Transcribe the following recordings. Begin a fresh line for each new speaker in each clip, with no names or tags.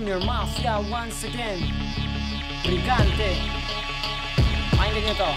Junior Mafia once again. Brigante. Pakinggan nyo to.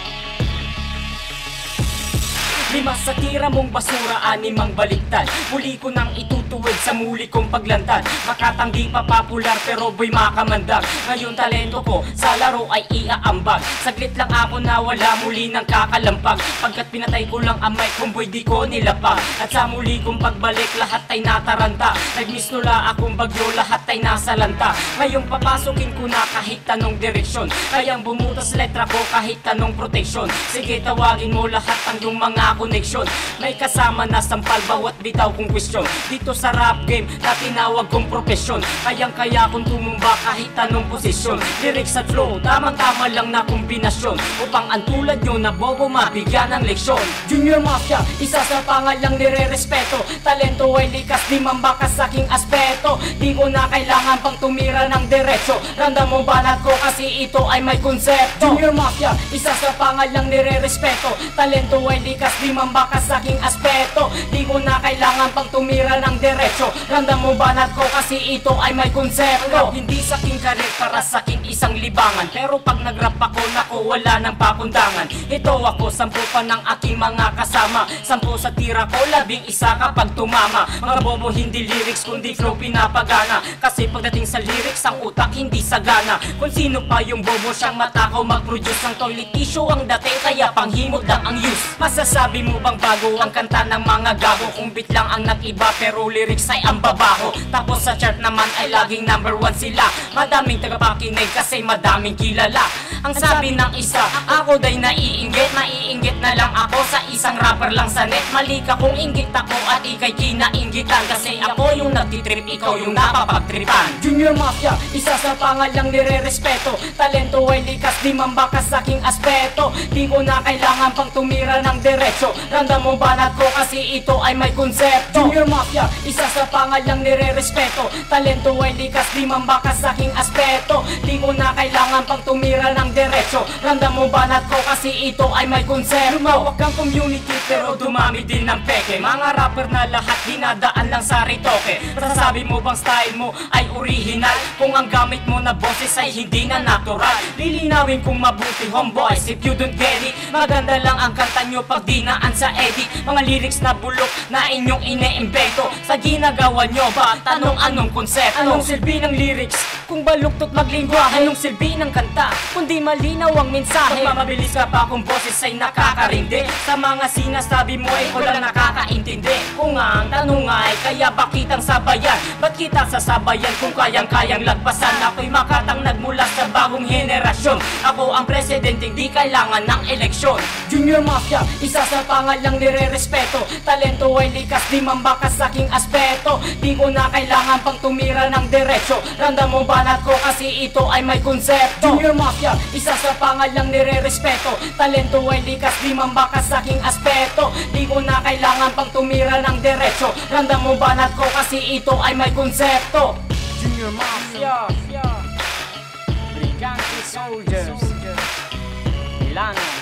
5 sa tira mong basura, 6 ang baliktad. Muli ko nang itutuwid sa muli kong paglantad. Makatanggi pa popular pero boy makamandag. Ngayon talento ko sa laro ay iaambag. Saglit lang ako na wala muli ng kakalampag. Pagkat pinatay ko lang ang mic kong boy di ko nilapag. At sa muli kong pagbalik lahat ay nataranta. Nagmiss nula akong bagyo, lahat ay nasa lanta. Ngayong papasukin ko na kahit tanong direksyon. Kayang bumutas letra ko kahit tanong protection. Sige tawagin mo lahat ang iyong mga connection. May kasama na sampal bawat bitaw kong question. Dito sa rap game na tinawag kong profesyon. Kayang-kaya kong tumumba kahit anong posisyon. Lyrics at flow, tamang-tama lang na kombinasyon. Upang ang tulad nyo na bobo mabigyan ng leksyon. Junior Mafia, isa sa pangalang nire-respeto. Talento ay likas, di mambakas sa aking aspeto. Di ko na kailangan pang tumira ng derecho. Randam mo banat ko kasi ito ay may konsepto. Junior Mafia, isa sa pangalang nire-respeto. Talento ay likas, di mambakas sa aking aspeto. Di ko na kailangan pang tumira ng derecho. Randam mo banat ko kasi ito ay may konsepto. Hindi sa aking karir para sa aking isang libangan. Pero pag nag-rap ako, nako wala nang pakundangan. Ito ako, 10 pa ng aking mga kasama. 10 sa tira ko, 11 kapag tumama. Mga bobo hindi lyrics kundi flow pinapagana. Kasi pagdating sa lyrics ang utak hindi sagana. Kung sino pa yung bobo siyang matakaw mag-produce ng toilet tissue ang dating kaya panghimod lang ang use. Masasabi mo bang bago ang kanta ng mga gago? Kung beat lang ang nag-iba pero lyrics ay ang babaho. Tapos sa chart naman ay laging number 1 sila. Madaming tagapakinig kasi madaming kilala. Ang sabi ng isa, ako day naiinggit. Naiinggit na lang ako sa isang rapper lang sa net. Mali ka kung inggit ako at ikay kinainggitan. Kasi ako yung nagtitrip, ikaw yung napapagtripan. Junior Mafia, isa sa pangalang nire-respeto. Talento ay likas, di mambakas sa aking aspeto. Di ko na kailangan pang tumira ng derecho. Randam mo banat ko kasi ito ay may konsepto. Junior Mafia, isa sa pangalang nire-respeto. Talento ay likas, di mambakas sa aking aspeto. Di ko na kailangan pang tumira ng derecho. Randam mo banat ko kasi ito ay may konsepto. Lumawak ang community pero dumami din ng peke. Mga rapper na lahat dinadaan lang sa retoke. Masasabi mo bang style mo ay original? Kung ang gamit mo na boses ay hindi na natural. Lilinawin kong mabuti homeboys if you don't get it. Maganda lang ang kanta nyo pag dinaan sa edit. Mga lyrics na bulok na inyong ine-imbento. Sa ginagawa nyo ba? Tanong anong konsepto? Anong silbi ng lyrics? Kung baluktot maglingwa, anong silbi ng kanta? Kundi malinaw ang mensahe. Magmamabilis ka pa kung boses ay nakakarindi. Sa mga sinasabi mo ay walang nakakaintindi. Kung nga ang tanong ay kaya ba kitang sabayan? Ba't kita sasabayan kung kayang-kayang lagpasan? Ako'y makatang nagmula sa bagong henerasyon. Ako ang presidente, di kailangan ng eleksyon. Junior Mafia, isa sa pangalang nire-respeto. Talento ay likas, di mambakas sa aking aspeto. Di ko na kailangan pang tumira ng derecho. Randam mo banat ko kasi ito ay may konsepto. Junior Mafia, isa sa pangalang nire-respeto. Talento ay likas, di mambakas sa aking aspeto. Di ko na kailangan pang tumira ng derecho. Randam mo banat ko kasi ito ay may konsepto. Junior Mafia, Brigante Soldiers, Milano.